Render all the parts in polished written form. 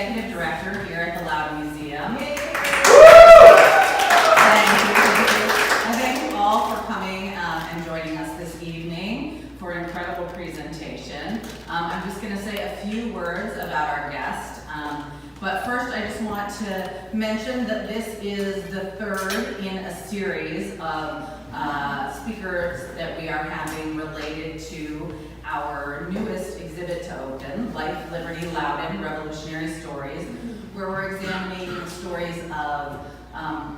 Executive Director here at the Loudoun Museum. Yay. I thank you all for coming and joining us this evening for an incredible presentation. I'm just going to say a few words about our guest. But first, I just want to mention that this is the third in a series of speakers that we are having related to our newest exhibit to open, Life, Liberty, Loudoun, Revolutionary Stories, where we're examining stories of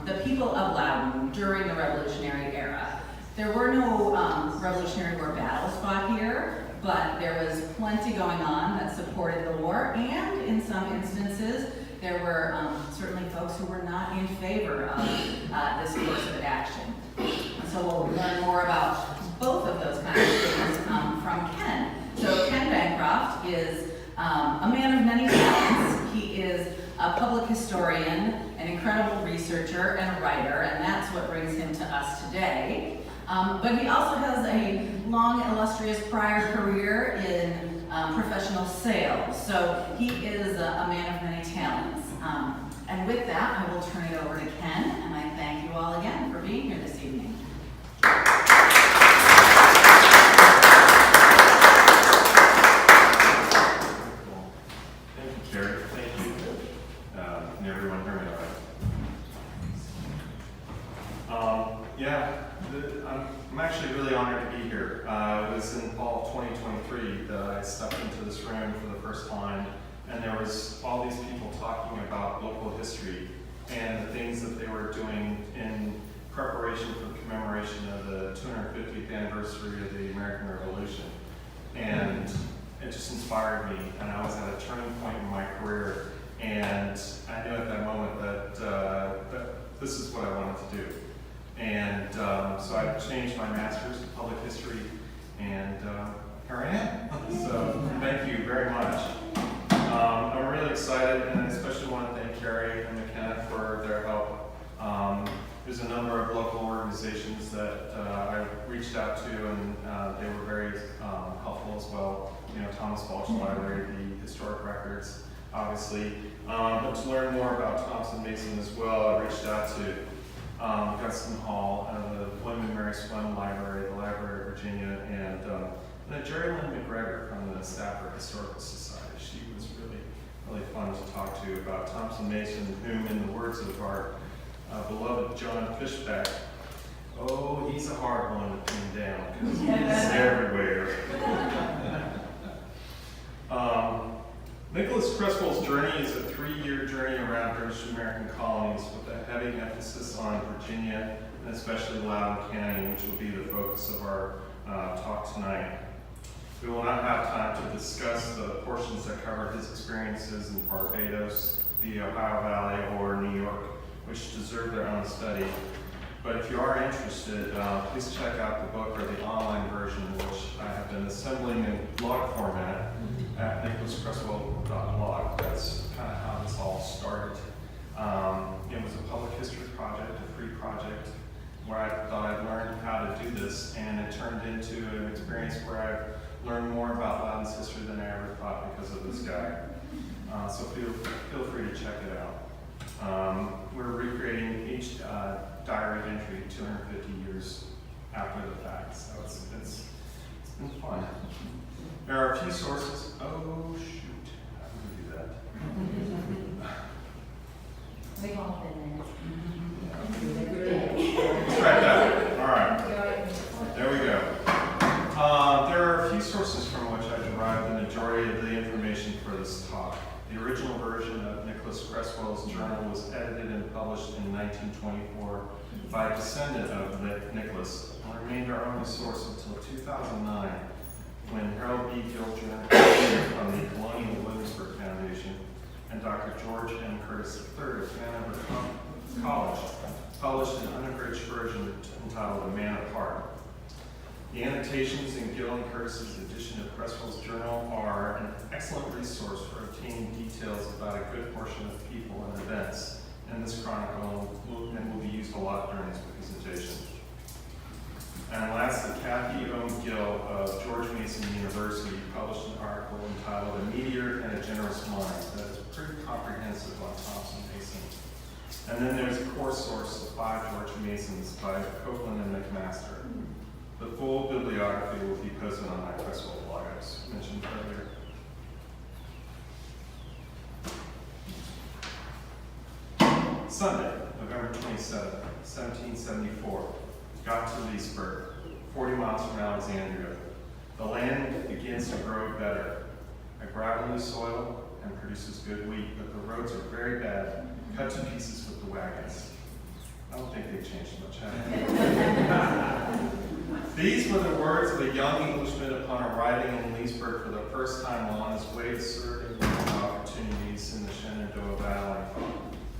the people of Loudoun during the Revolutionary era. There were no Revolutionary War battles fought here, but there was plenty going on that supported the war, and in some instances, there were certainly folks who were not in favor of this course of action. And so we'll learn more about both of those kinds of things from Ken. So Ken Bancroft is a man of many talents. He is a public historian, an incredible researcher, and a writer, and that's what brings him to us today. But he also has a long, illustrious prior career in professional sales. So he is a man of many talents. And with that, I will turn it over to Ken, and I thank you all again for being here this evening. Thank you, Carrie. Thank you. Can everyone hear me all right? I'm actually really honored to be here. It was in fall of 2023 that I stepped into this room for the first time, and there was all these people talking about local history and the things that they were doing in preparation for the commemoration of the 250th anniversary of the American Revolution. And it just inspired me, and I was at a turning point in my career, and I knew at that moment that this is what I wanted to do. And so I changed my master's in public history, and here I am. So thank you very much. I'm really excited, and I especially want to thank Carrie and McKenna for their help. There's a number of local organizations that I reached out to, and they were very helpful as well. You know, Thomas Balch Library, the historic records, obviously. But to learn more about Thompson Mason as well, I reached out to Guston Hall, the William and Mary Swem Library, the Library of Virginia, and Jerry Lynn McGregor from the Stafford Historical Society. She was really fun to talk to about Thompson Mason, whom, in the words of our beloved John Fishback, oh, he's a hard one to pin down because he's everywhere. Nicholas Creswell's journey is a 3-year journey around British American colonies with a heavy emphasis on Virginia and especially Loudoun County, which will be the focus of our talk tonight. We will not have time to discuss the portions that cover his experiences in Barbados, the Ohio Valley, or New York, which deserve their own study. But if you are interested, please check out the book or the online version, which I have been assembling in blog format at nicholascreswell.blog. That's kind of how this all started. It was a public history project, a free project, where I thought I'd learn how to do this, and it turned into an experience where I've learned more about Loudoun's history than I ever thought because of this guy. So feel free to check it out. We're recreating each diary entry 250 years after the fact, so it's been fun. There are a few sources. Oh shoot, how do we do that? We've all been Let's try that. All right, there we go. There are a few sources from which I derived the majority of the information for this talk. The original version of Nicholas Creswell's journal was edited and published in 1924 by a descendant of Nicholas and remained our only source until 2009, when Harold B. Gilger from the Colonial Williamsburg Foundation and Dr. George M. Curtis III of Hanover College published an unabridged version entitled A Man Apart. The annotations in Gill and Curtis's edition of Creswell's journal are an excellent resource for obtaining details about a good portion of people and events in this chronicle and will be used a lot during this presentation. And lastly, Kathy O. Gill of George Mason University published an article entitled A Meteor and a Generous Mind that is pretty comprehensive comprehensive on Thompson Mason. And then there's a core source of 5 George Masons by Copeland and McMaster. The full bibliography will be posted on my Crestwell blog as mentioned earlier. Sunday, November 27, 1774, got to Leesburg, 40 miles from Alexandria. The land begins to grow better. A gravelly soil and produces good wheat, but the roads are very bad, cut to pieces with the wagons. I don't think they've changed much, have they? These were the words of a young Englishman upon arriving in Leesburg for the first time while on his way to serve in opportunities in the Shenandoah Valley.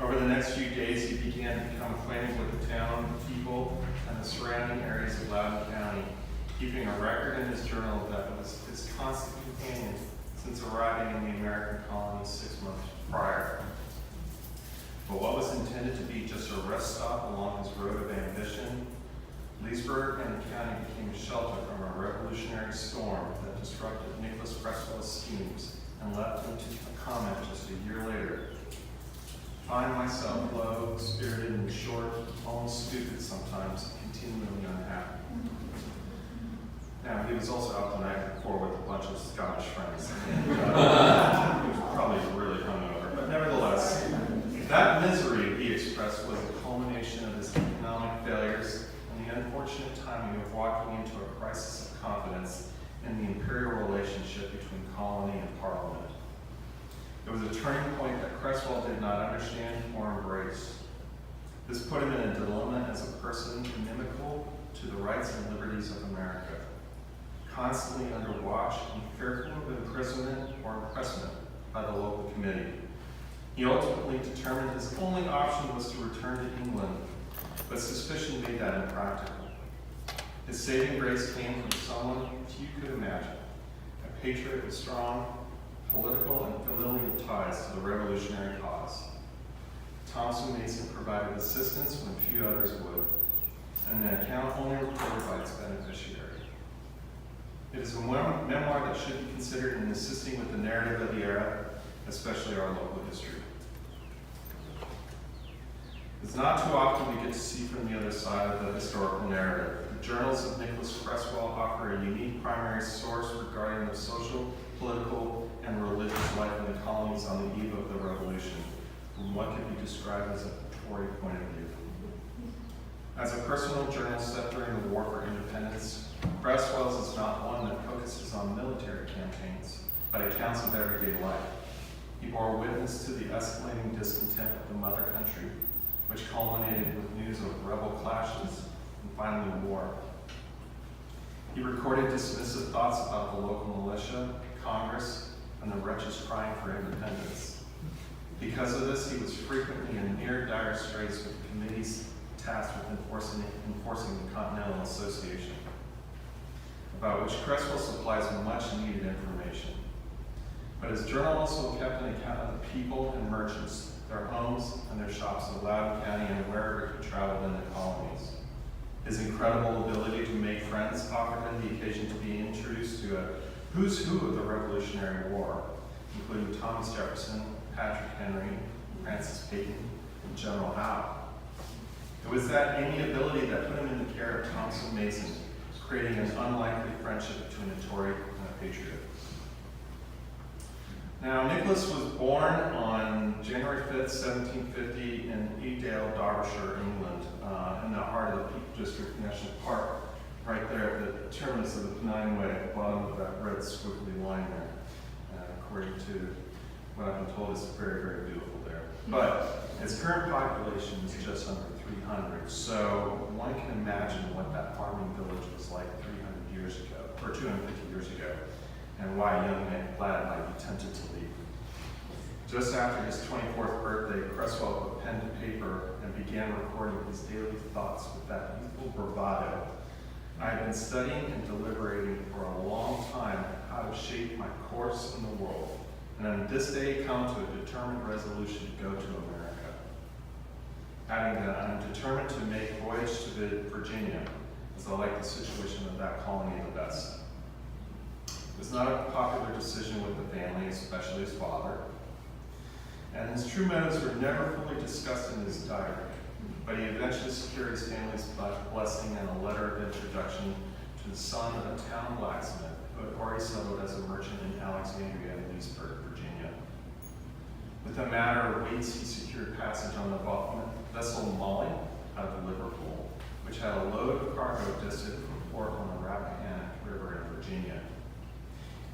Over the next few days, he began to become acquainted with the town, the people, and the surrounding areas of Loudoun County, keeping a record in his journal that was his constant companion since arriving in the American colony 6 months prior. But what was intended to be just a rest stop along his road of ambition, Leesburg and the county became a shelter from a revolutionary storm that disrupted Nicholas Cresswell's schemes and left him to comment just a year later. Find myself low, spirited, and short, almost stupid sometimes, continually unhappy. Now, he was also out the night before with a bunch of Scottish friends, and he was probably really hungover. But nevertheless, that misery he expressed was a culmination of his economic failures and the unfortunate timing of walking into a crisis of confidence in the imperial relationship between colony and parliament. It was a turning point that Cresswell did not understand or embrace. This put him in a dilemma as a person inimical to the rights and liberties of America, constantly under watch and fearful of imprisonment or impressment by the local committee. He ultimately determined his only option was to return to England, but suspicion made that impractical. His saving grace came from someone few could imagine, a patriot with strong political and familial ties to the revolutionary cause. Thompson Mason provided assistance when few others would, and an account only recorded by its beneficiary. It is a memoir that should be considered in assisting with the narrative of the era, especially our local history. It's not too often we get to see from the other side of the historical narrative. The journals of Nicholas Cresswell offer a unique primary source regarding the social, political, and religious life in the colonies on the eve of the Revolution, from what can be described as a Tory point of view. As a personal journal set during the War for Independence, Cresswell's is not one that focuses on military campaigns, but accounts of everyday life. He bore witness to the escalating discontent of the mother country, which culminated with news of rebel clashes and finally war. He recorded dismissive thoughts about the local militia, Congress, and the wretches crying for independence. Because of this, he was frequently in near dire straits with committees tasked with enforcing the Continental Association, about which Cresswell supplies much needed information. But his journal also kept an account of the people and merchants, their homes and their shops in Loudoun County and wherever he traveled in the colonies. His incredible ability to make friends offered him the occasion to be introduced to a who's who of the Revolutionary War, including Thomas Jefferson, Patrick Henry, Francis Peyton, and General Howe. It was that amiability that put him in the care of Thompson Mason, creating an unlikely friendship between a Tory and a Patriot. Now, Nicholas was born on January 5th, 1750 in Edale, Derbyshire, England, in the heart of the Peak District National Park, right there at the terminus of the Pennine Way, at the bottom of that red squiggly line there. According to what I've been told, it's very, very beautiful there. But its current population is just under 300, so one can imagine what that farming village was like 300 years ago, or 250 years ago, and why a young man glad might be tempted to leave. Just after his 24th birthday, Cresswell put pen to paper and began recording his daily thoughts with that youthful bravado. I have been studying and deliberating for a long time how to shape my course in the world, and on this day come to a determined resolution to go to America. Adding that I am determined to make voyage to Virginia, as I like the situation of that colony the best. It was not a popular decision with the family, especially his father. And and his true motives were never fully discussed in his diary, but he eventually secured his family's blessing and a letter of introduction to the son of a town blacksmith who had already settled as a merchant in Alexandria and Leesburg, Virginia. With a matter of weeks, he secured passage on the vessel Molly out of Liverpool, which had a load of cargo destined for port on the Rappahannock River in Virginia.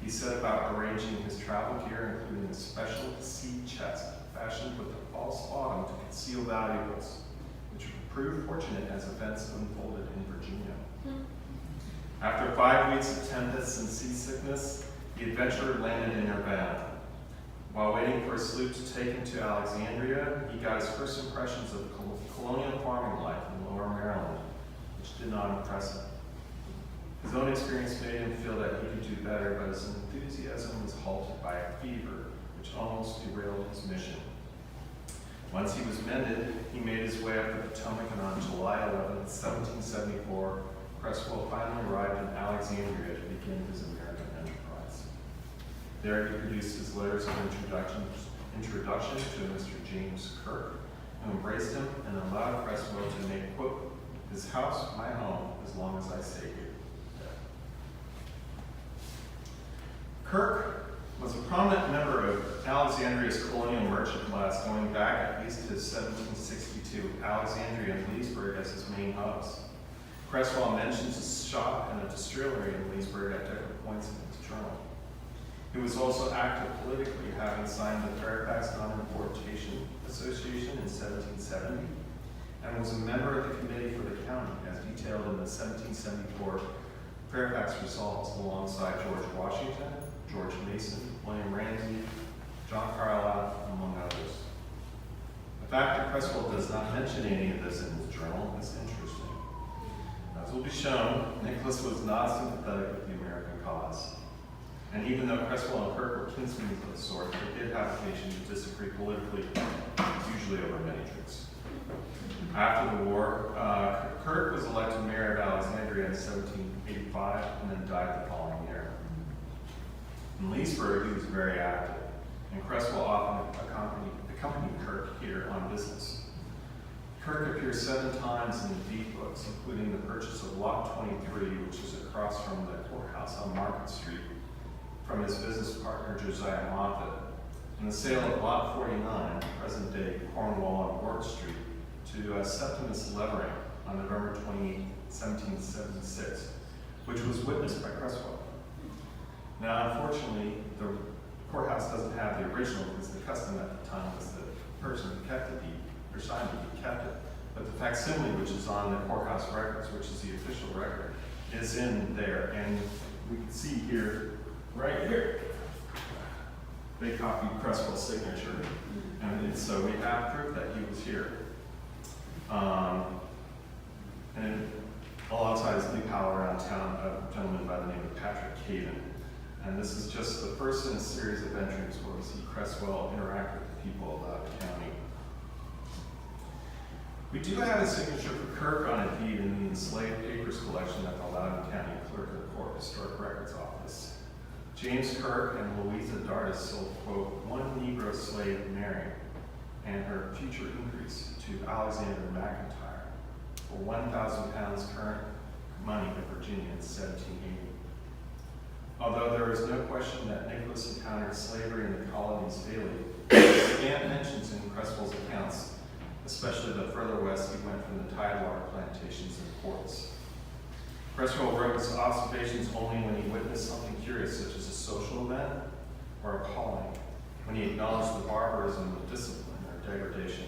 He set about arranging his travel gear, including a special sea chest fashioned with a false bottom to conceal valuables, which proved fortunate as events unfolded in Virginia. After 5 weeks of tempests and seasickness, the adventurer landed in Urbana. While waiting for a sloop to take him to Alexandria, he got his first impressions of colonial farming life in Lower Maryland, which did not impress him. His own experience made him feel that he could do better, but his enthusiasm was halted by a fever, which almost derailed his mission. Once he was mended, he made his way up the Potomac, and on July 11, 1774, Cresswell finally arrived in Alexandria to begin his American enterprise. There he produced his letters of introduction to Mr. James Kirk, who embraced him and allowed Cresswell to make, quote, his house my home as long as I stay here. Kirk was a prominent member of Alexandria's colonial merchant class, going back at least to 1762, Alexandria and Leesburg as his main hubs. Cresswell mentions a shop and a distillery in Leesburg at different points in his journal. He was also active politically, having signed the Fairfax Non-Importation Association in 1770, and was a member of the committee for the county, as detailed in the 1774 Fairfax Resolves, alongside George Washington, George Mason, William Ramsey, John Carlyle, among others. The fact that Cresswell does not mention any of this in his journal is interesting. As will be shown, Nicholas was not sympathetic with the American cause. And even though Cresswell and Kirk were kinsmen of the sort, they did have occasion to disagree politically, usually over many drinks. After the war, Kirk was elected mayor of Alexandria in 1785 and then died the following year. In Leesburg, he was very active, and Cresswell often accompanied Kirk here on business. Kirk appears 7 times in the deed books, including the purchase of Lot 23, which is across from the courthouse on Market Street, from his business partner Josiah Moffett, and the sale of Lot 49, present-day Cornwall and Ward Street, to Septimus Levering on November 28, 1776, which was witnessed by Cresswell. Now, unfortunately, the courthouse doesn't have the original, because the custom at the time was the person who kept the deed, or signed the deed, kept it. But the facsimile, which is on the courthouse records, which is the official record, is in there. And we can see here, right here, they copied Cresswell's signature. And so we have proof that he was here. And alongside his new pal around town, a gentleman by the name of Patriot. And this is just the first in a series of entries where we see Cresswell interact with the people of Loudoun County. We do have a signature for Kirk on a deed in the enslaved papers collection at the Loudoun County Clerk of the Court Historic Records Office. James Kirk and Louisa Dardis sold, quote, 1 Negro slave, Mary, and her future increase to Alexander McIntyre for 1,000 pounds current money in Virginia in 1780. Although there is no question that Nicholas encountered slavery in the colonies daily, scant mentions in Cresswell's accounts, especially the further west he went from the tidewater plantations and ports. Cresswell wrote his observations only when he witnessed something curious, such as a social event or a calling, when he acknowledged the barbarism of discipline or degradation.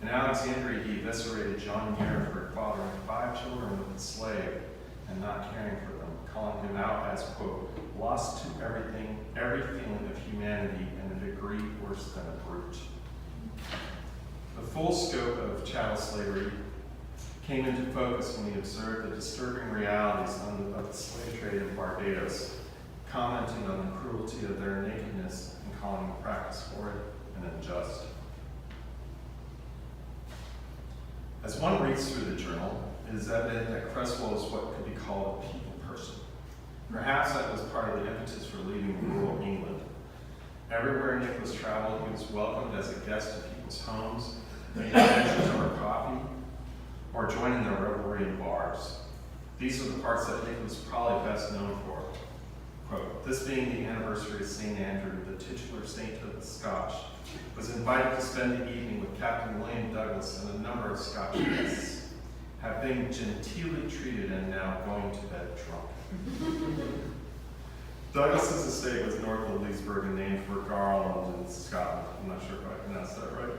In Alexandria, he eviscerated John Muir for fathering 5 children with a slave and not caring for them, calling him out as, quote, lost to everything, every feeling of humanity in a degree worse than a brute. The full scope of chattel slavery came into focus when he observed the disturbing realities of the slave trade in Barbados, commenting on the cruelty of their nakedness and calling the practice horrid and unjust. As one reads through the journal, it is evident that Cresswell is what could be called a people person. Perhaps that was part of the impetus for leaving rural England. Everywhere Nicholas traveled, he was welcomed as a guest to people's homes, made adventures over coffee, or joining their revelry in bars. These are the parts that Nicholas is probably best known for. Quote, this being the anniversary of St. Andrew, the titular saint of the Scotch, was invited to spend the evening with Captain William Douglas and a number of Scotch guests, have been genteelly treated and now going to bed drunk. Douglas's estate was north of Leesburg and named for Garland in Scotland. I'm not sure if I pronounced that right.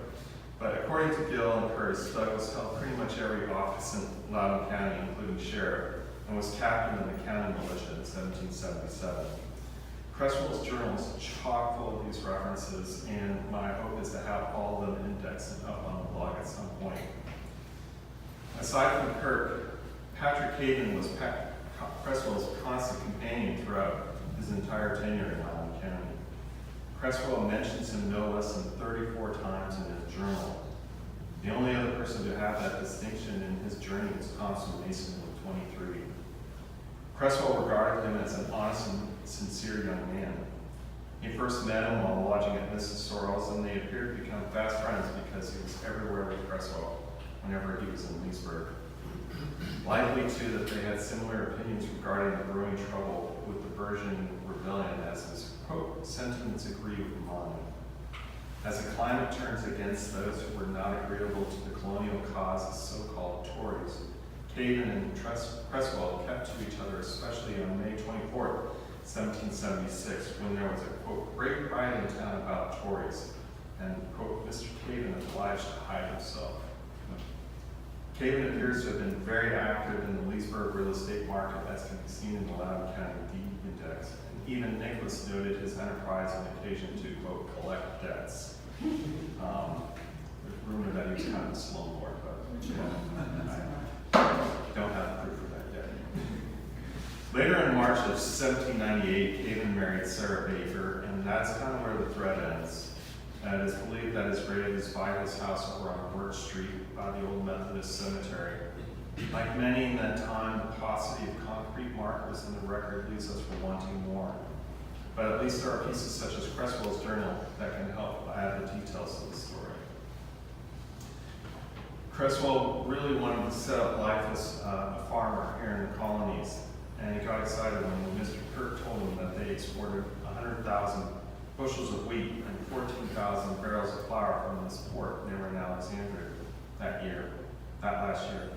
But according to Gill and Curtis, Douglas held pretty much every office in Loudoun County, including sheriff, and was captain of the county militia in 1777. Creswell's journal is chock full of these references, and my hope is to have all of them indexed and up on the blog at some point. Aside from Kirk, Patrick Caven was Creswell's constant companion throughout his entire tenure in Loudoun County. Creswell mentions him no less than 34 times in his journal. The only other person to have that distinction in his journey was Constable Mason with 23. Creswell regarded him as an honest and sincere young man. He first met him while lodging at Mrs. Sorrell's, and they appeared to become fast friends because he was everywhere with Creswell whenever he was in Leesburg. Likely, too, that they had similar opinions regarding the brewing trouble with the Burgeon Rebellion, as his, quote, sentiments agree with mine. As the climate turns against those who were not agreeable to the colonial cause, the so-called Tories, Caven and Creswell kept to each other, especially on May 24th, 1776, when there was a, quote, great riot in town about Tories, and, quote, Mr. Caven obliged to hide himself. Caven appears to have been very active in the Leesburg real estate market, as can be seen in the Loudoun County Deed Index. And even Nicholas noted his enterprise on occasion to, quote, collect debts. There's rumor that he was kind of a slumlord, but I don't have proof of that yet. Later in March of 1798, Caven married Sarah Baker, and that's kind of where the thread ends. It is believed that his grave is by his house over on Birch Street by the old Methodist cemetery. Like many in that time, the paucity of concrete markers in the record leaves us for wanting more. But at least there are pieces such as Creswell's journal that can help add the details to the story. Creswell really wanted to set up life as a farmer here in the colonies, and he got excited when Mr. Kirk told him that they exported 100,000 bushels of wheat and 14,000 barrels of flour from this port near in Alexandria that last year.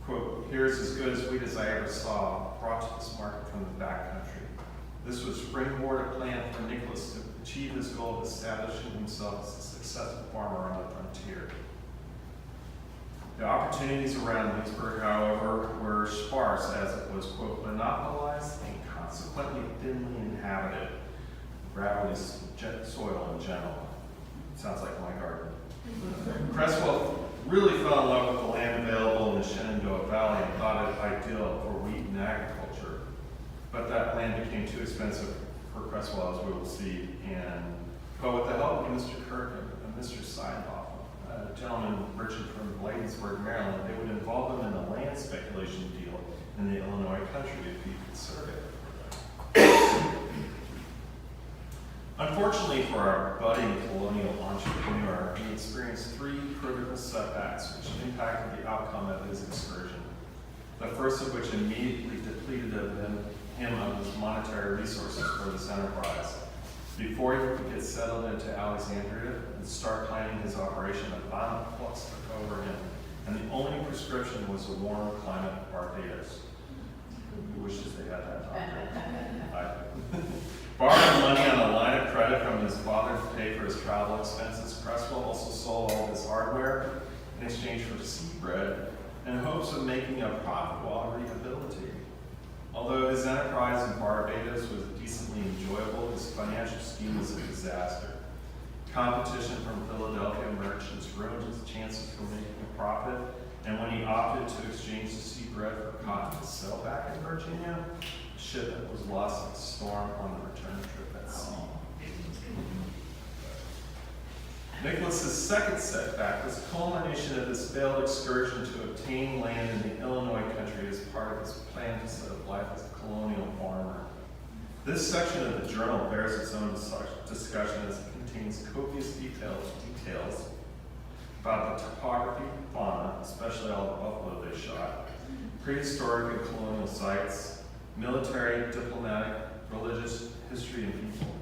Quote, here's as good as wheat as I ever saw, brought to this market from the back country. This was springboard a plan for Nicholas to achieve his goal of establishing himself as a successful farmer on the frontier. The opportunities around Leesburg, however, were sparse as it was, quote, monopolized and consequently thinly inhabited. Gravelly soil in general. Sounds like my garden. Cresswell really fell in love with the land available in the Shenandoah Valley and thought it ideal for wheat and agriculture. But that land became too expensive for Cresswell, as we will see. But with the help of Mr. Kirk and Mr. Seidenhoff, a gentleman, Richard from Bladensburg, Maryland, they would involve him in a land speculation deal in the Illinois country if he could serve it. Unfortunately for our budding colonial entrepreneur, he experienced 3 critical setbacks which impacted the outcome of his excursion. The first of which immediately depleted him of his monetary resources for this enterprise. Before he could get settled into Alexandria and start planning his operation, a violent flux took over him, and the only prescription was a warm climate of Barbados. Who wishes they had that doctor? Borrowing money on a line of credit from his father to pay for his travel expenses, Creswell also sold all his hardware in exchange for sea bread in hopes of making a profit while rehabilitating. Although his enterprise in Barbados was decently enjoyable, his financial scheme was a disaster. Competition from Philadelphia merchants ruined his chances for making a profit, and when he opted to exchange the sea bread for cotton to sell back in Virginia, the shipment was lost in a storm on the return trip at sea. Nicholas's second setback was a culmination of his failed excursion to obtain land in the Illinois country as part of his plan to set up life as a colonial farmer. This section of the journal bears its own discussion as it contains copious details about the topography, fauna, especially all the buffalo they shot, prehistoric and colonial sites, military, diplomatic, religious, history, and people.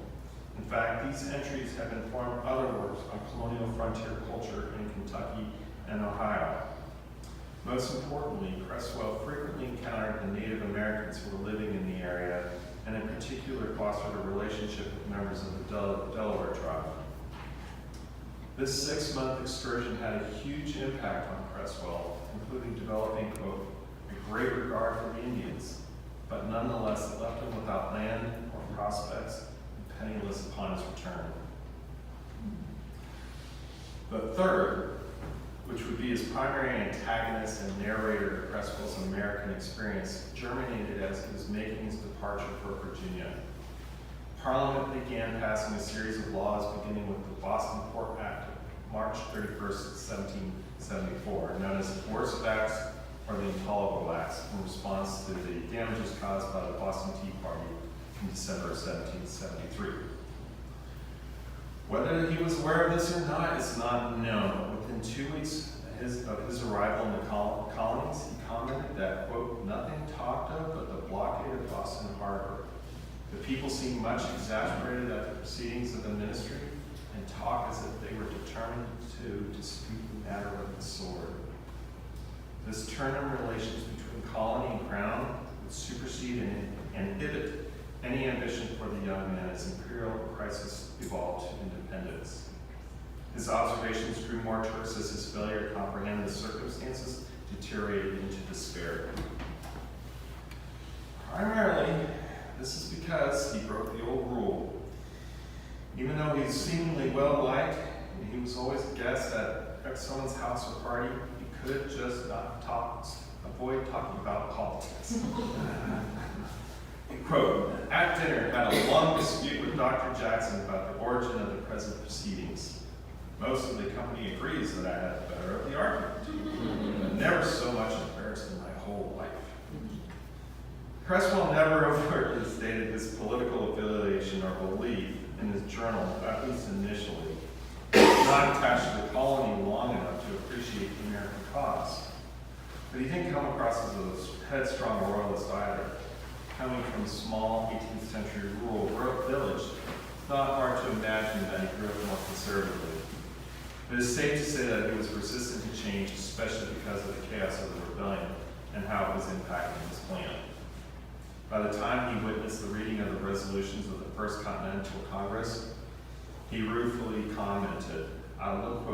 In fact, these entries have informed other works on colonial frontier culture in Kentucky and Ohio. Most importantly, Cresswell frequently encountered the Native Americans who were living in the area, and in particular fostered a relationship with members of the Delaware tribe. This 6-month excursion had a huge impact on Cresswell, including developing, quote, a great regard for the Indians, but nonetheless it left him without land or prospects and penniless upon his return. The third, which would be his primary antagonist and narrator of Cresswell's American experience, germinated as he was making his departure for Virginia. Parliament began passing a series of laws beginning with the Boston Port Act of March 31st, 1774, known as the Coercive Acts or the Intolerable Acts, in response to the damages caused by the Boston Tea Party in December of 1773. Whether he was aware of this or not is not known. Within 2 weeks of his arrival in the colonies, he commented that, quote, nothing talked of but the blockade of Boston Harbor. The people seemed much exasperated at the proceedings of the ministry and talked as if they were determined to dispute the matter with the sword. This turn in relations between colony and crown would supersede and inhibit any ambition for the young man as imperial crisis evolved to independence. His observations grew more terse as his failure to comprehend the circumstances deteriorated into despair. Primarily, this is because he broke the old rule. Even though he's seemingly well-liked, and he was always a guest at someone's house or party, he could just not avoid talking about politics. Quote, at dinner, had a long dispute with Dr. Jackson about the origin of the present proceedings. Most of the company agrees that I had the better of the argument, but never so much embarrassed in my whole life. Cresswell never overtly stated his political affiliation or belief in his journal, at least initially. He was not attached to the colony long enough to appreciate the American cause. But he didn't come across as a headstrong royalist either. Coming from a small 18th century rural village, it's not hard to imagine that he grew up more conservatively. It is safe to say that he was resistant to change, especially because of the chaos of the rebellion and how it was impacting his plan. By the time he witnessed the reading of the resolutions of the First Continental Congress, he ruefully commented, I look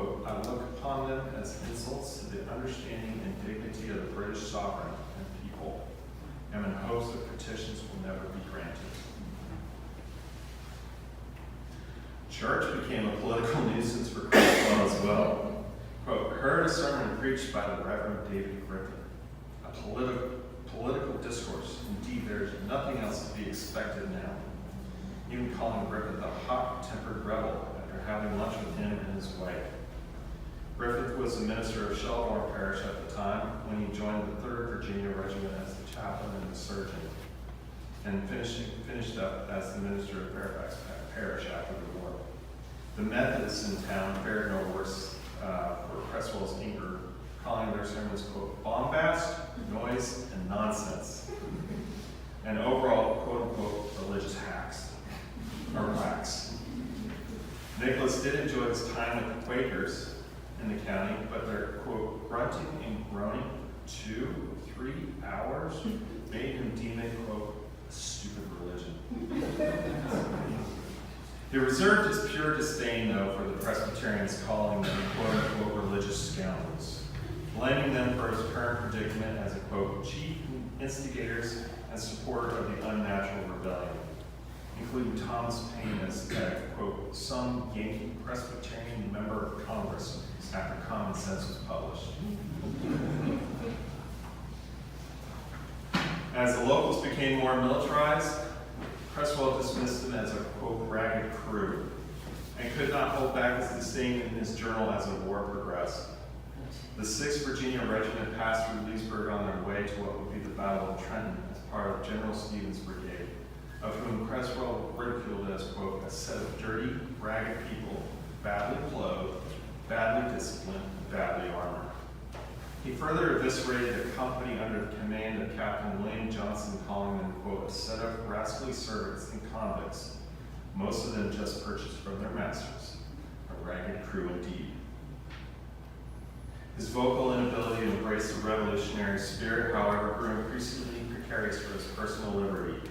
upon them as insults to the understanding and dignity of the British sovereign and people, and in hopes that petitions will never be granted. Church became a political nuisance for Cresswell as well. Quote, heard a sermon preached by the Reverend David Griffin, a political discourse. Indeed, there is nothing else to be expected now. Even calling Griffith a hot-tempered rebel after having lunch with him and his wife. Griffith was the minister of Shelbourne Parish at the time when he joined the 3rd Virginia Regiment as the chaplain and the surgeon, and finished up as the minister of Fairfax Parish after the war. The Methodists in town fared no worse for Cresswell's anger, calling their sermons, quote, bombast, noise, and nonsense, and overall, quote-unquote, religious hacks, or whacks. Nicholas did enjoy his time with the Quakers in the county, but their, quote, grunting and groaning 2 or 3 hours made him deem it, quote, a stupid religion. He reserved his pure disdain, though, for the Presbyterians, calling them, quote-unquote, religious scoundrels, blaming them for his current predicament as a, quote, chief instigators and supporter of the unnatural rebellion, including Thomas Paine as, quote, some Yankee Presbyterian member of Congress after Common Sense was published. As the locals became more militarized, Cresswell dismissed them as a, quote, ragged crew, and could not hold back his disdain in his journal as the war progressed. The 6th Virginia Regiment passed through Leesburg on their way to what would be the Battle of Trenton as part of General Stevens' brigade, of whom Creswell ridiculed as, quote, a set of dirty, ragged people, badly clothed, badly disciplined, badly armored. He further eviscerated a company under the command of Captain William Johnson, calling them, quote, a set of rascally servants and convicts, most of them just purchased from their masters, a ragged crew indeed. His vocal inability to embrace the revolutionary spirit, however, grew increasingly precarious for his personal liberty.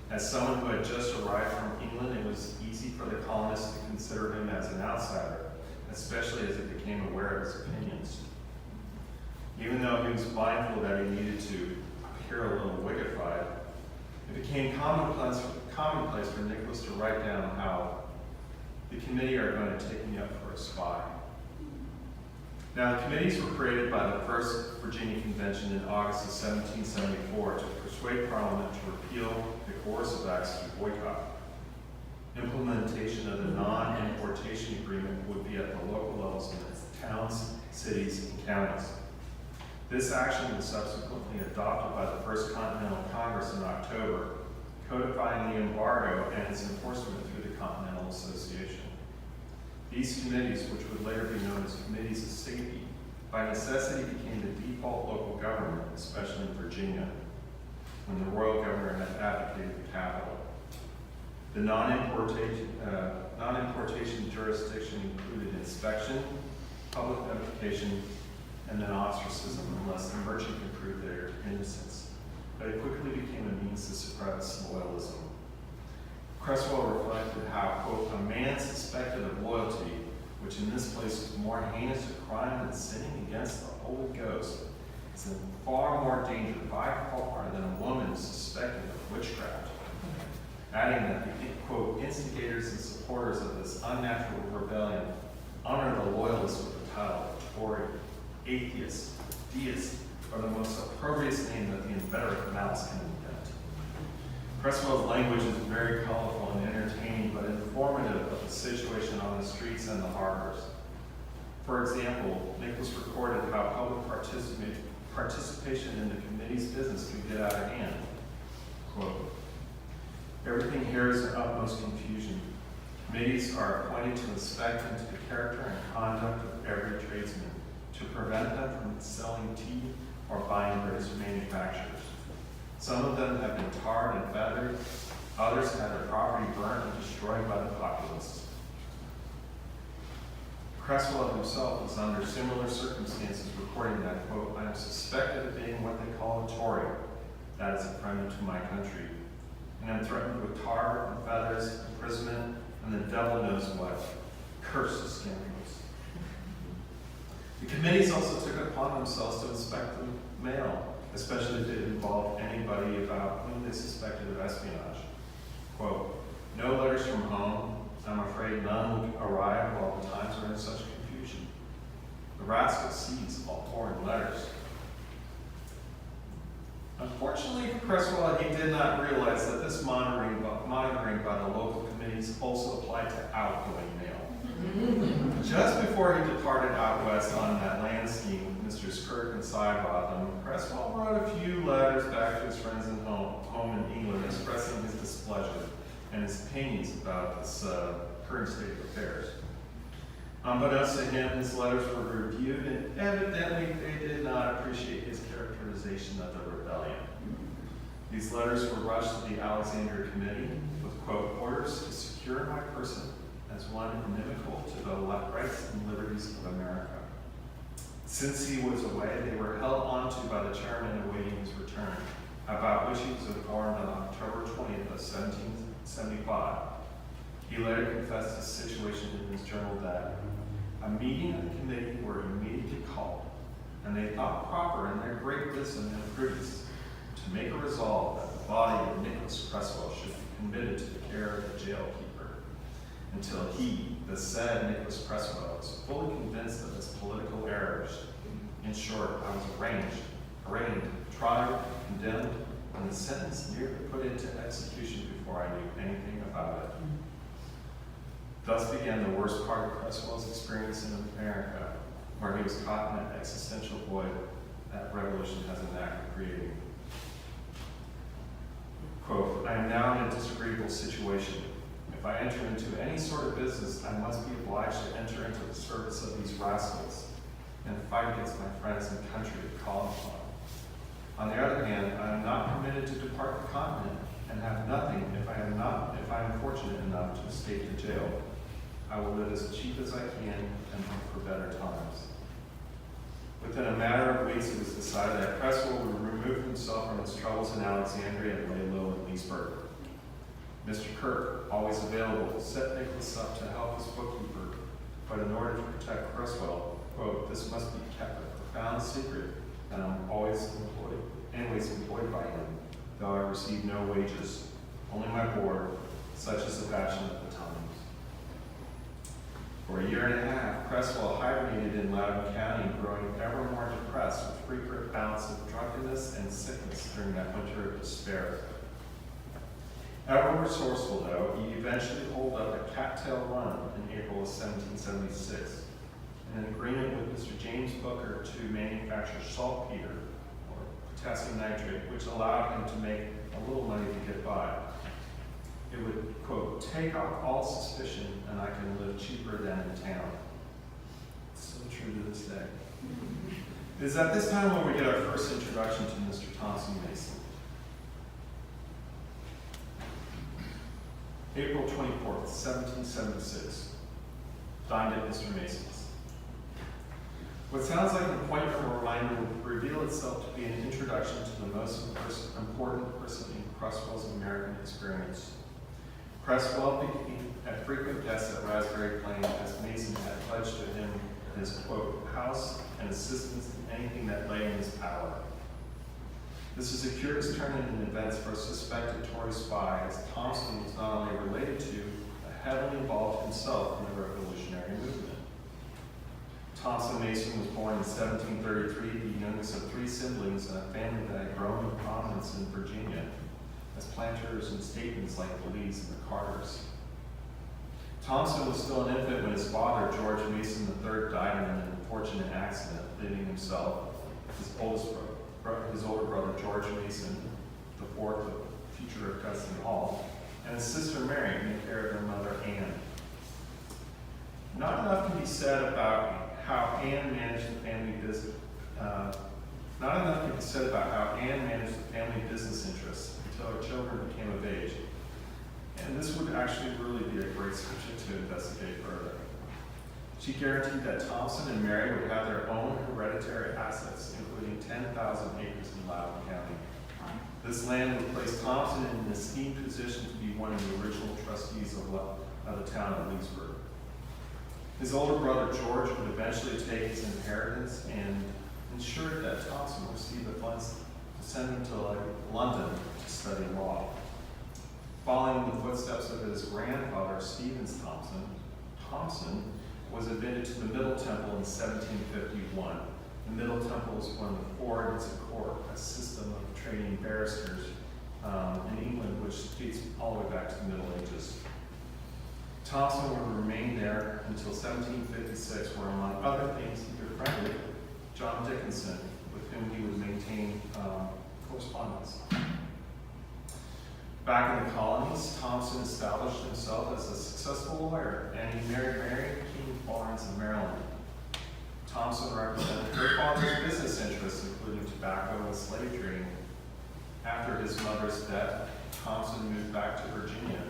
As someone who had just arrived from England, it was easy for the colonists to consider him as an outsider, especially as he became aware of his opinions. Even though he was mindful that he needed to appear a little wiggified, it became commonplace for Nicholas to write down how the committee are going to take me up for a spy. Now, the committees were created by the First Virginia Convention in August of 1774 to persuade Parliament to repeal the coercive acts through boycott. Implementation of the non-importation agreement would be at the local levels in the towns, cities, and counties. This action was subsequently adopted by the First Continental Congress in October, codifying the embargo and its enforcement through the Continental Association. These committees, which would later be known as committees of safety, by necessity became the default local government, especially in Virginia, when the royal governor had abdicated the capital. The non-importation jurisdiction included inspection, public notification, and then ostracism unless the merchant could prove their innocence. But it quickly became a means to suppress loyalism. Creswell reflected how, quote, a man suspected of loyalty, which in this place was more heinous a crime than sinning against the Holy Ghost, is in far more danger by far than a woman suspected of witchcraft. Adding that the, quote, instigators and supporters of this unnatural rebellion honor the loyalists with the title of Tory, atheist, deist, or the most opprobrious name that the inveterate mouse can invent. Creswell's language is very colorful and entertaining, but informative of the situation on the streets and the harbors. For example, Nicholas recorded how public participation in the committee's business could get out of hand. Quote, everything here is in utmost confusion. Committees are appointed to inspect into the character and conduct of every tradesman, to prevent them from selling tea or buying goods from manufacturers. Some of them have been tarred and feathered, others had their property burnt and destroyed by the populace. Creswell himself was under similar circumstances, recording that, quote, I am suspected of being what they call a Tory, that is a friend to my country, and am threatened with tar and feathers, imprisonment, and the devil knows what. Curse the scoundrels. The committees also took it upon themselves to inspect the mail, especially if it involved anybody about whom they suspected of espionage. Quote, no letters from home. I'm afraid none will arrive while the times are in such confusion. The rascal sees all foreign letters. Unfortunately for Creswell, he did not realize that this monitoring by the local committees also applied to outgoing mail. Just before he departed out west on that land scheme with Mr. Kirk and Sidebottom, Creswell wrote a few letters back to his friends at home in England, expressing his displeasure and his opinions about this current state of affairs. Unbeknownst to him, his letters were reviewed, and evidently they did not appreciate his characterization of the rebellion. These letters were rushed to the Alexandria Committee with, quote, orders to secure my person as one inimical to the rights and liberties of America. Since he was away, they were held onto by the chairman awaiting his return, about which he was informed on October 20th of 1775. He later confessed his situation in his journal that a meeting of the committee were immediately called, and they thought proper in their great wisdom and prudence to make a resolve that the body of Nicholas Creswell should be committed to the care of the jail keeper, until he, the said Nicholas Creswell, was fully convinced of his political errors. In short, I was arraigned, tried, condemned, and the sentence nearly put into execution before I knew anything about it. Thus began the worst part of Creswell's experience in America, where he was caught in an existential void that revolution has a knack of creating. Quote, I am now in a disagreeable situation. If I enter into any sort of business, I must be obliged to enter into the service of these rascals and fight against my friends and country to call upon. On the other hand, I am not permitted to depart the continent and have nothing if I am fortunate enough to escape to jail. I will live as cheap as I can and hope for better times. Within a matter of weeks, it was decided that Cresswell would remove himself from his troubles in Alexandria and lay low in Leesburg. Mr. Kirk, always available, set Nicholas up to help his bookkeeper, but in order to protect Cresswell, quote, this must be kept a profound secret, and I'm always employed by him, though I receive no wages, only my board, such is the fashion of the times. For a year and a half, Cresswell hibernated in Loudoun County, growing ever more depressed with frequent bouts of drunkenness and sickness during that winter of despair. Ever resourceful, though, he eventually holed up at Cattail Run in April of 1776, in an agreement with Mr. James Booker to manufacture saltpeter, or potassium nitrate, which allowed him to make a little money to get by. It would, quote, take off all suspicion and I can live cheaper than in town. It's so true to this day. It is at this time when we get our first introduction to Mr. Thompson Mason. April 24th, 1776. Dined at Mr. Mason's. What sounds like an appointment or reminder will reveal itself to be an introduction to the most important person in Cresswell's American experience. Cresswell became a frequent guest at Raspberry Plain as Mason had pledged to him his, quote, house and assistance in anything that lay in his power. This is a curious turn in events for a suspected Tory spy, as Thompson was not only related to, but heavily involved himself in the revolutionary movement. Thompson Mason was born in 1733, the youngest of three siblings in a family that had grown in prominence in Virginia as planters and statesmen like the Lees and the Carters. Thompson was still an infant when his father, George Mason III, died in an unfortunate accident, leaving himself, his older brother, George Mason IV, the future of Custom Hall, and his sister Mary, in care of their mother, Anne. Not enough can be said about how Anne managed the family business. Interests until her children became of age. And this would actually really be a great subject to investigate further. She guaranteed that Thompson and Mary would have their own hereditary assets, including 10,000 acres in Loudoun County. This land would place Thompson in an esteemed position to be one of the original trustees of the town of Leesburg. His older brother George would eventually take his inheritance and ensured that Thompson received the funds to send him to London to study law. Following the footsteps of his grandfather, Stevens Thompson, Thompson was admitted to the Middle Temple in 1751. The Middle Temple was one of the four orders of court, a system of training barristers in England, which dates all the way back to the Middle Ages. Thompson would remain there until 1756, where, among other things, he befriended John Dickinson, with whom he would maintain correspondence. Back in the colonies, Thompson established himself as a successful lawyer, and he married Mary King Barnes of Maryland. Thompson represented her father's business interests, including tobacco and slave trading. After his mother's death, Thompson moved back to Virginia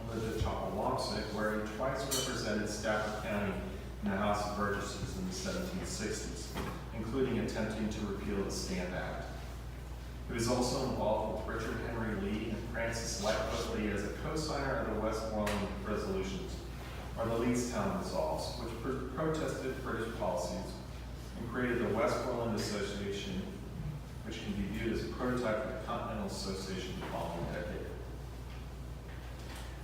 and lived at Chappawampsick, where he twice represented Stafford County in the House of Burgesses in the 1760s, including attempting to repeal the Stamp Act. He was also involved with Richard Henry Lee and Francis Lightfoot Lee as a co-signer of the Westmoreland Resolutions, or the Leestown Resolves, which protested British policies and created the Westmoreland Association, which can be viewed as a prototype of the Continental Association of the following decade.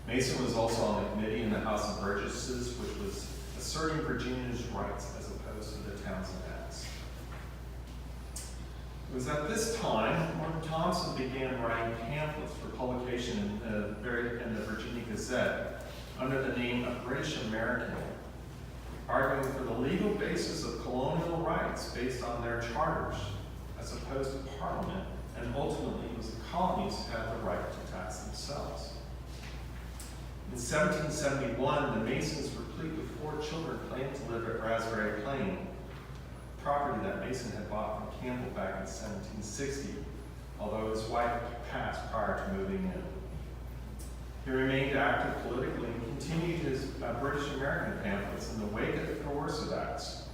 Mason was also on the committee in the House of Burgesses, which was asserting Virginia's rights as opposed to the Townsend Acts. It was at this time when Thompson began writing pamphlets for publication in the Virginia Gazette under the name of British American, arguing for the legal basis of colonial rights based on their charters, as opposed to Parliament, and ultimately it was the colonies who had the right to tax themselves. In 1771, the Masons, replete with 4 children, claimed to live at Raspberry Plain, property that Mason had bought from Campbell back in 1760, although his wife passed prior to moving in. He remained active politically and continued his British American pamphlets in the wake of the Coercive Acts.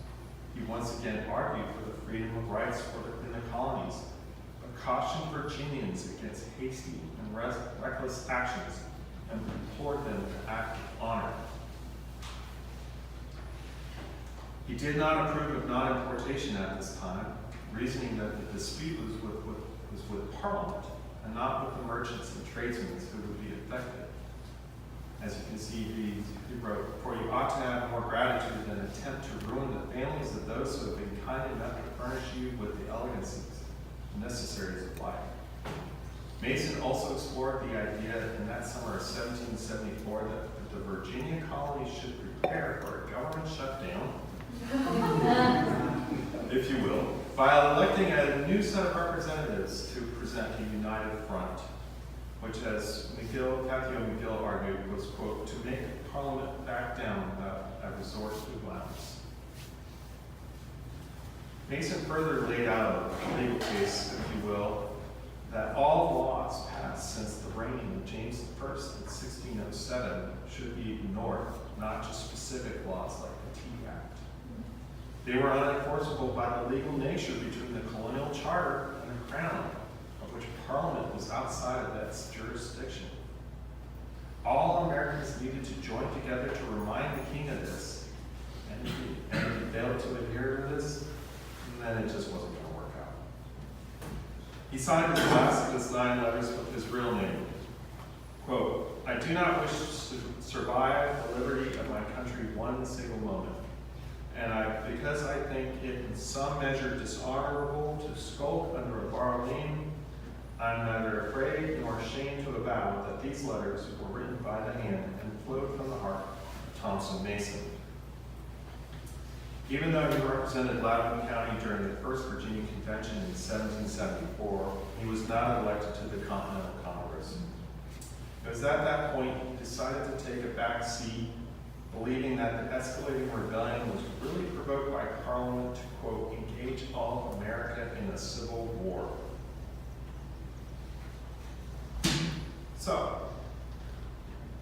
He once again argued for the freedom of rights in the colonies, but cautioned Virginians against hasty and reckless actions and implored them to act with honor. He did not approve of non-importation at this time, reasoning that the dispute was with Parliament and not with the merchants and tradesmen who would be affected. As you can see, he wrote, "For you ought to have more gratitude than attempt to ruin the families of those who have been kind enough to furnish you with the elegancies and necessaries of life." Mason also explored the idea in that summer of 1774 that the Virginia colonies should prepare for a government shutdown, if you will, by electing a new set of representatives to present a united front, which, as Patriot McGill argued, was, quote, to make Parliament back down without a resort to violence. Mason further laid out a legal case, if you will, that all laws passed since the reign of James I in 1607 should be ignored, not just specific laws like the Tea Act. They were unenforceable by the legal nature between the colonial charter and the crown, of which Parliament was outside of its jurisdiction. All Americans needed to join together to remind the king of this, and if he failed to adhere to this, then it just wasn't going to work out. He signed the last of his 9 letters with his real name. Quote, "I do not wish to survive the liberty of my country one single moment. And because I think it in some measure dishonorable to skulk under a borrowed name, I'm neither afraid nor ashamed to avow that these letters were written by the hand and flowed from the heart of Thompson Mason." Even though he represented Loudoun County during the First Virginia Convention in 1774, he was not elected to the Continental Congress. It was at that point he decided to take a back seat, believing that the escalating rebellion was really provoked by Parliament to, quote, engage all of America in a civil war. So,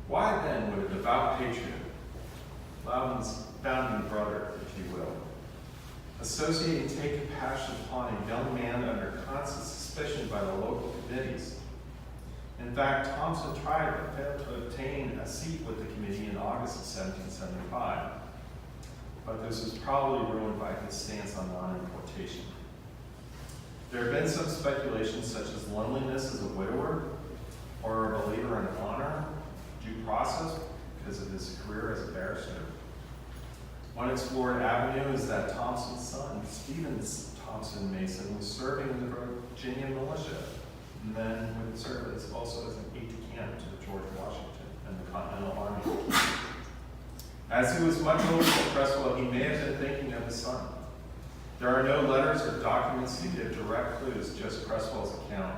why then would a devout patriot, Loudoun's founding brother, if you will, associate and take compassion upon a young man under constant suspicion by the local committees? In fact, Thompson tried but failed to obtain a seat with the committee in August of 1775. But this was probably ruined by his stance on non-importation. There have been some speculations such as loneliness as a widower, or a believer in honor, due process, because of his career as a barrister. One explored avenue is that Thompson's son, Stephen Thompson Mason, was serving in the Virginia militia, and then would serve also as an aide-de-camp to George Washington and the Continental Army. As he was much older than Cresswell, he may have been thinking of his son. There are no letters or documents to give direct clues, just Cresswell's account.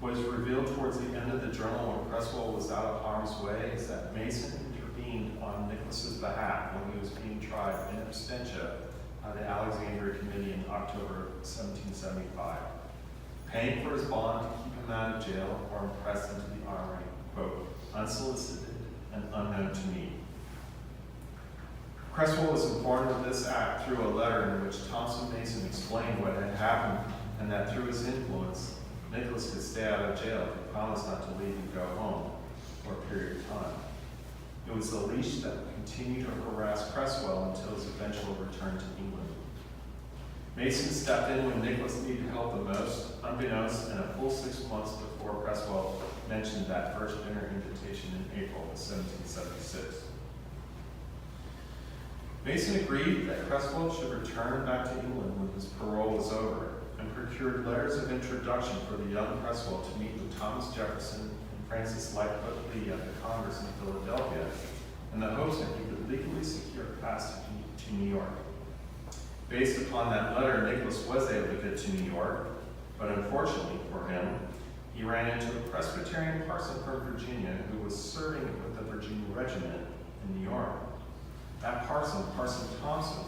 What is revealed towards the end of the journal when Cresswell was out of harm's way is that Mason intervened on Nicholas's behalf when he was being tried in absentia by the Alexandria Committee in October 1775, paying for his bond to keep him out of jail or impressed into the army, quote, unsolicited and unknown to me. Cresswell was informed of this act through a letter in which Thompson Mason explained what had happened and that through his influence, Nicholas could stay out of jail if he promised not to leave and go home for a period of time. It was the leash that would continue to harass Cresswell until his eventual return to England. Mason stepped in when Nicholas needed help the most, unbeknownst, and a full 6 months before Cresswell mentioned that first dinner invitation in April of 1776. Mason agreed that Cresswell should return back to England when his parole was over, and procured letters of introduction for the young Cresswell to meet with Thomas Jefferson and Francis Lightfoot Lee at the Congress in Philadelphia, in the hopes that he would legally secure passage to New York. Based upon that letter, Nicholas was able to get to New York, But unfortunately for him, he ran into a Presbyterian parson from Virginia who was serving with the Virginia Regiment in New York. That parson, Parson Thompson,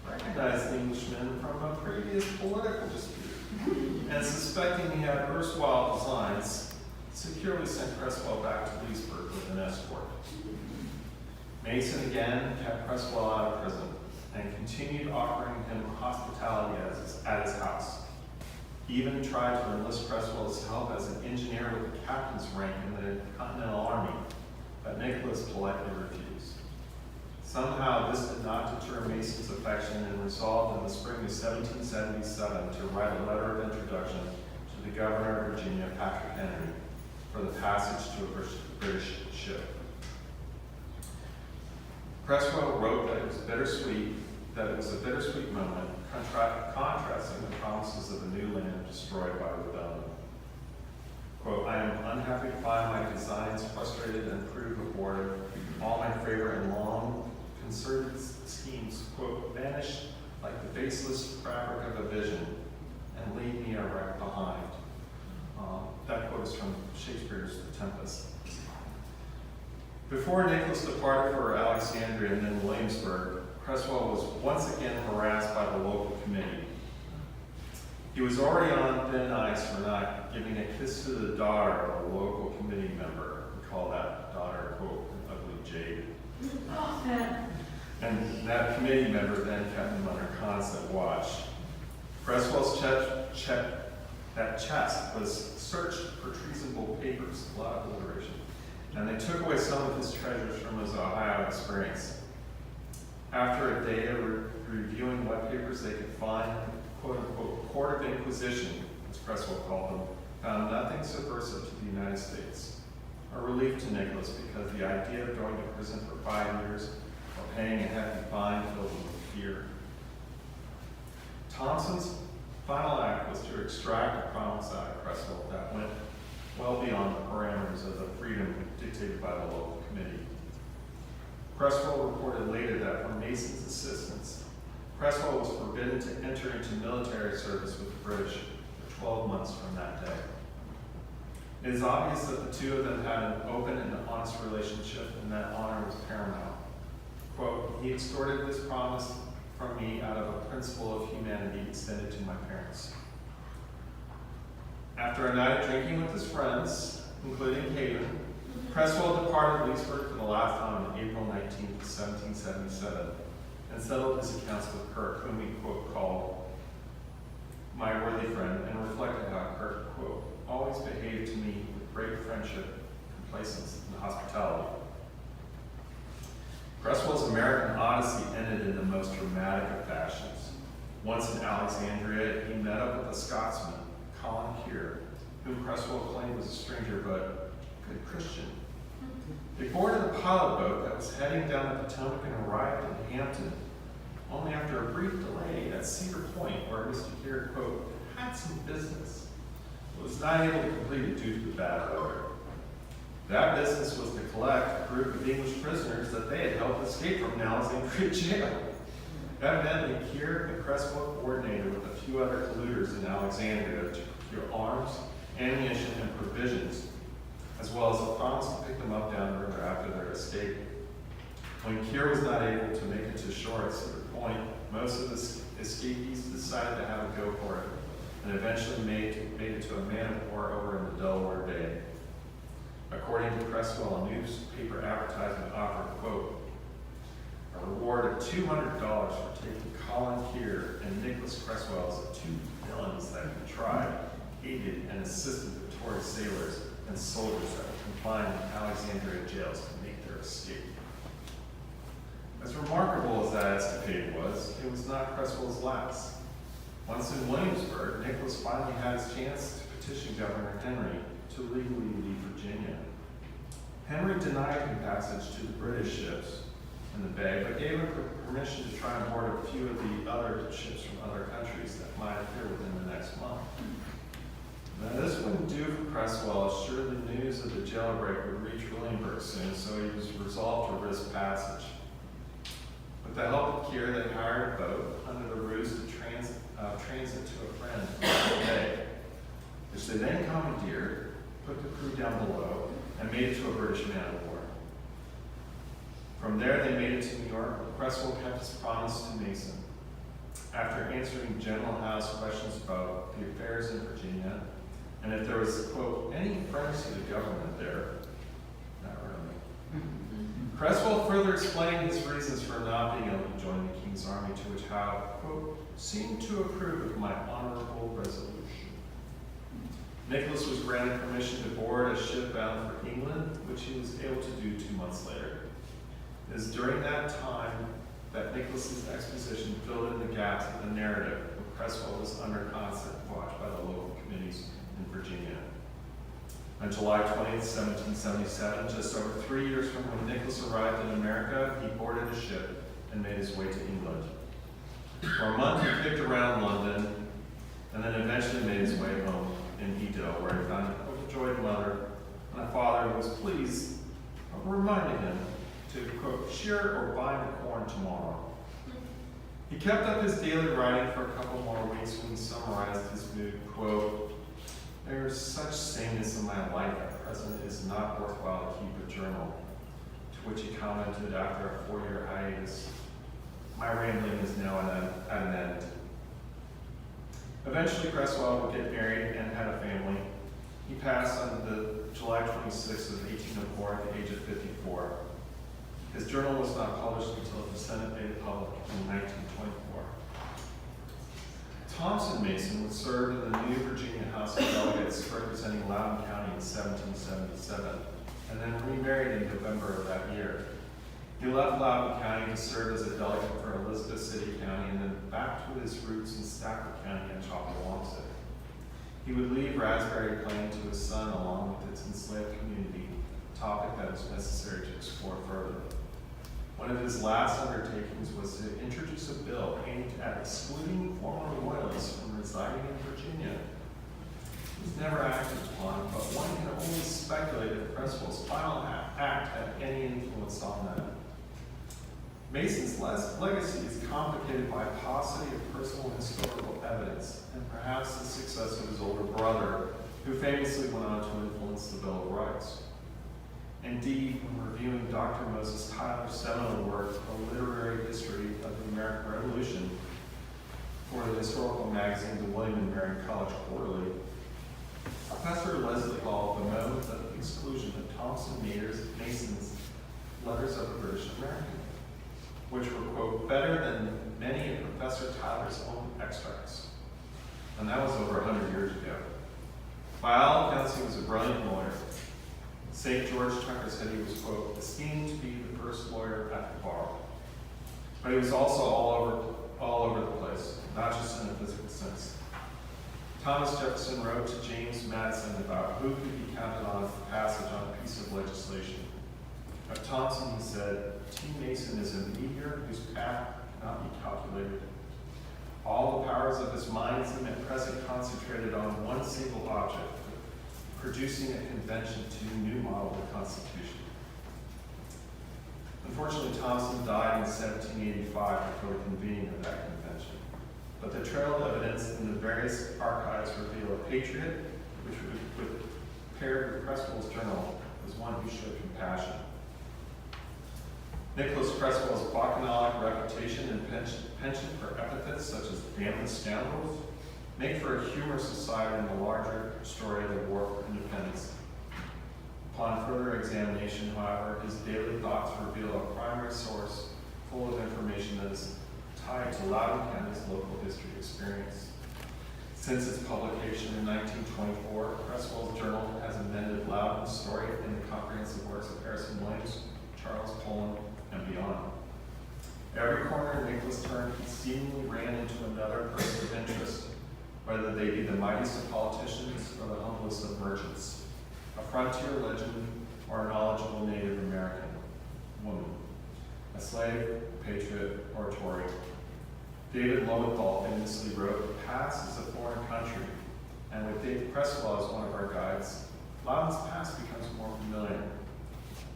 recognized the Englishman from a previous political dispute, and suspecting he had erstwhile designs, securely sent Creswell back to Leesburg with an escort. Mason again kept Creswell out of prison and continued offering him hospitality at his house. He even tried to enlist Creswell's help as an engineer with the captain's rank in the Continental Army, but Nicholas politely refused. Somehow this did not deter Mason's affection, and resolved in the spring of 1777 to write a letter of introduction to the governor of Virginia, Patriot Henry, for the passage to a British ship. Creswell wrote that it was a bittersweet moment, contrasting the promises of a new land destroyed by Loudoun. Quote, I am unhappy to find my designs frustrated and proved abortive, all my favorite and long concerted schemes, quote, vanish like the baseless fabric of a vision and leave me a wreck behind. That quote is from Shakespeare's The Tempest. Before Nicholas departed for Alexandria and then Williamsburg, Creswell was once again harassed by the local committee. He was already on thin ice for not giving a kiss to the daughter of a local committee member. We call that daughter, quote, an ugly jade. And that committee member then kept him under constant watch. Creswell's chest was searched for treasonable papers, a lot of alliteration, and they took away some of his treasures from his Ohio experience. After a day of reviewing what papers they could find, quote-unquote, court of inquisition, as Creswell called them, found nothing subversive to the United States, a relief to Nicholas because the idea of going to prison for 5 years or paying a hefty fine filled him with fear. Thompson's final act was to extract a promise out of Creswell that went well beyond the parameters of the freedom dictated by the local committee. Creswell reported later that from Mason's assistance, Creswell was forbidden to enter into military service with the British for 12 months from that day. It is obvious that the two of them had an open and honest relationship, and that honor was paramount. Quote, he extorted this promise from me out of a principle of humanity extended to my parents. After a night of drinking with his friends, including Hayden, Creswell departed Leesburg for the last time on April 19, 1777, and settled his accounts with Kirk, whom he, quote, called my worthy friend, and reflected how Kirk, quote, always behaved to me with great friendship, complacence, and hospitality. Creswell's American odyssey ended in the most dramatic of fashions. Once in Alexandria, he met up with a Scotsman, Colin Keir, whom Creswell claimed was a stranger but a good Christian. They boarded a pilot boat that was heading down the Potomac and arrived in Hampton, only after a brief delay at Cedar Point, where Mr. Keir, quote, had some business, but was not able to complete it due to the bad weather. That business was to collect a group of English prisoners that they had helped escape from Alexandria jail. Evidently, Keir and Creswell coordinated with a few other colluders in Alexandria to procure arms, ammunition, and provisions, as well as a promise to pick them up downriver after their escape. When Keir was not able to make it to shore at Cedar Point, most of the escapees decided to have a go for it, and eventually made it to a man of war over in the Delaware Bay. According to Creswell, a newspaper advertisement offered, quote, a reward of $200 for taking Colin Keir and Nicholas Creswell as the two villains that contrived, aided, and assisted the Tory sailors and soldiers that were confined in Alexandria jails to make their escape. As remarkable as that escapade was, it was not Creswell's last. Once in Williamsburg, Nicholas finally had his chance to petition Governor Henry to legally leave Virginia. Henry denied him passage to the British ships in the bay, but gave him permission to try and board a few of the other ships from other countries that might appear within the next month. Now, this wouldn't do for Creswell, as sure the news of the jailbreak would reach Williamsburg soon, so he was resolved to risk passage. With the help of Keir, they hired a boat under the ruse to transit to a friend in the bay. put the crew down below, and made it to a British man-of-war. From there, they made it to New York, where Cresswell kept his promise to Mason. After answering General Howe's questions about the affairs in Virginia, and if there was, quote, any friends to the government there, not really. Cresswell further explained his reasons for not being able to join the King's Army, to which Howe, quote, seemed to approve of my honorable resolution. Nicholas was granted permission to board a ship bound for England, which he was able to do 2 months later. It is during that time that Nicholas's exposition filled in the gaps of the narrative when Cresswell was under constant watch by the local committees in Virginia. On July 20th, 1777, just over 3 years from when Nicholas arrived in America, he boarded a ship and made his way to England. For a month, he picked around London, and then eventually made his way home in Edo, where he found an overjoyed mother and a father who was pleased, but reminded him to, quote, shear or bind the corn tomorrow. He kept up his daily writing for a couple more weeks when he summarized his mood, quote, there is such sameness in my life at present, it is not worthwhile to keep a journal. To which he commented after a 4-year hiatus, my rambling is now at an end. Eventually, Cresswell would get married and had a family. He passed on the July 26th of 1804 at the age of 54. His journal was not published until the Senate made it public in 1924. Thompson Mason would serve in the New Virginia House of Delegates representing Loudoun County in 1777, and then remarried in November of that year. He left Loudoun County to serve as a delegate for Elizabeth City County and then back to his roots in Stafford County and Chappaquiddick. He would leave Raspberry Plain to his son along with its enslaved community, a topic that was necessary to explore further. One of his last undertakings was to introduce a bill aimed at excluding former royalists from residing in Virginia. It was never acted upon, but one can only speculate if Cresswell's final act had any influence on that. Mason's legacy is complicated by a paucity of personal historical evidence, and perhaps the success of his older brother, who famously went on to influence the Bill of Rights. Indeed, when reviewing Dr. Moses Tyler's seminal work, A Literary History of the American Revolution, for the historical magazine, the William and Mary College Quarterly, Professor Leslie Hall bemoaned the exclusion of Thompson Mason's Letters of a British American, which were, quote, better than many of Professor Tyler's own extracts. And that was over 100 years ago. By all accounts, he was a brilliant lawyer. St. George Tucker said he was, quote, esteemed to be the first lawyer at the bar. But he was also all over the place, not just in a physical sense. Thomas Jefferson wrote to James Madison about who could be counted on for passage on a piece of legislation. Of Thompson, he said, T. Mason is a meteor whose path cannot be calculated. All the powers of his mind seem at present concentrated on one single object, producing a convention to new model the Constitution. Unfortunately, Thompson died in 1785 before the convening of that convention. But the trail of evidence in the various archives reveal a patriot, which would paired with Cresswell's journal, was one who showed compassion. Nicholas Cresswell's bacchanalic reputation and penchant for epithets such as damned scoundrels make for a humorous aside in the larger story of the War for Independence. Upon further examination, however, his daily thoughts reveal a primary source full of information that is tied to Loudoun County's local history experience. Since its publication in 1924, Cresswell's journal has amended Loudoun's story in the comprehensive works of Harrison Williams, Charles Poland, and beyond. Every corner Nicholas turned, he seemingly ran into another person of interest, whether they be the mightiest of politicians or the humblest of merchants, a frontier legend or a knowledgeable Native American woman, a slave, a patriot, or a Tory. David Lowenthal famously wrote, "The past is a foreign country," and with Dave Cresswell as one of our guides, Loudoun's past becomes more familiar.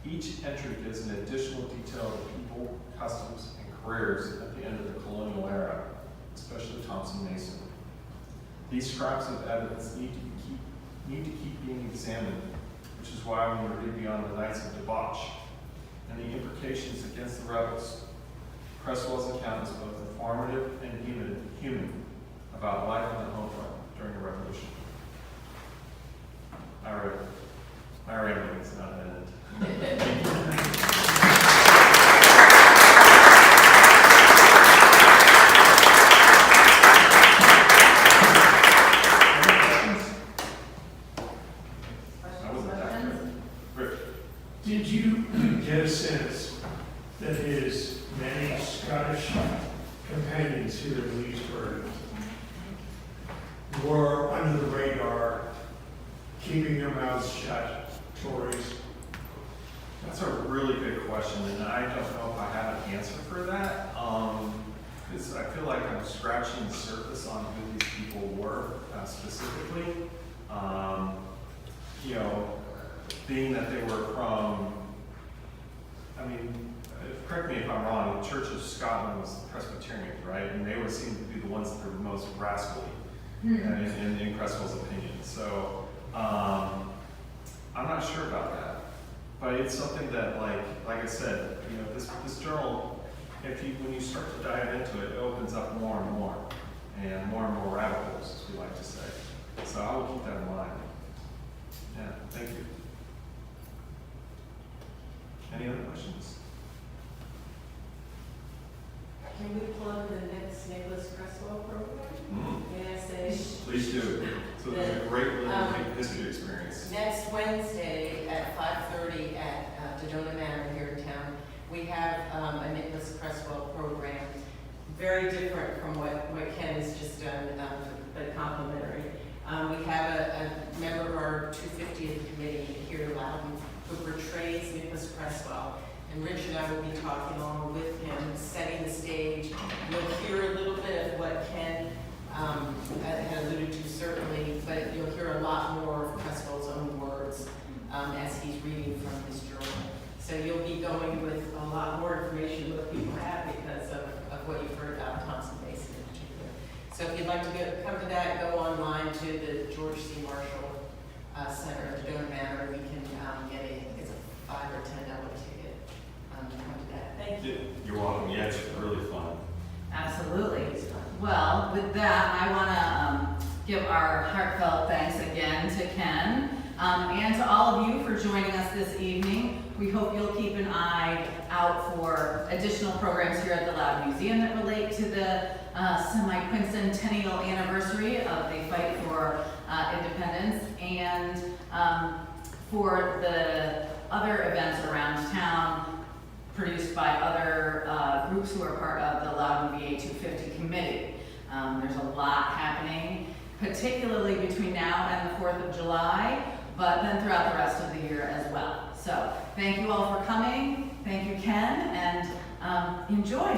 Each entry gives an additional detail of the people, customs, and careers at the end of the colonial era, especially Thompson Mason. These scraps of evidence need to need to keep being examined, which is why when we read Beyond the Nights of Debauch and the imprecations against the rebels, Cresswell's account is both informative and human about life on the home front during the revolution. My rambling is not an end. Did you get a sense that his many Scottish companions here in Leesburg were under the radar, keeping their mouths shut, Tories? That's a really good question, and I don't know if I have an answer for that. Because I feel like I'm scratching the surface on who these people were specifically. You know, being that they were from, I mean, correct me if I'm wrong, the Church of Scotland was the Presbyterians, right? And they would seem to be the ones that were most rascally, in Cresswell's opinion. So, I'm not sure about that. But it's something that, like I said, you know, this journal, when you start to dive into it, it opens up more and more rabbit holes, as we like to say. So I will keep that in mind. Yeah, thank you. Any other questions? Can we plug the next Nicholas Cresswell program? May I say? Please do. So there's a great living history experience. Next Wednesday at 5:30 at Loudoun Manor here in town, we have a Nicholas Cresswell program, very different from what Ken has just done, but complimentary. We have a member of our 250th committee here in Loudoun who portrays Nicholas Cresswell. And Rich and I will be talking along with him, setting the stage. You'll hear a little bit of what Ken had alluded to, certainly, but you'll hear a lot more of Cresswell's own words as he's reading from his journal. So you'll be going with a lot more information than what people have because of what you've heard about Thompson Mason in particular. So if you'd like to come to that, go online to the George C. Marshall Center at Loudoun Manor. We can get it's a $5 or $10 ticket to come to that. Thank you. You're welcome. Yeah, it's really fun. Absolutely. Well, with that, I want to give our heartfelt thanks again to Ken and to all of you for joining us this evening. We hope you'll keep an eye out for additional programs here at the Loudoun Museum that relate to the semi-quincentennial anniversary of the fight for independence and for the other events around town produced by other groups who are part of the Loudoun VA 250 committee. There's a lot happening, particularly between now and the 4th of July, but then throughout the rest of the year as well. So thank you all for coming. Thank you, Ken, and enjoy.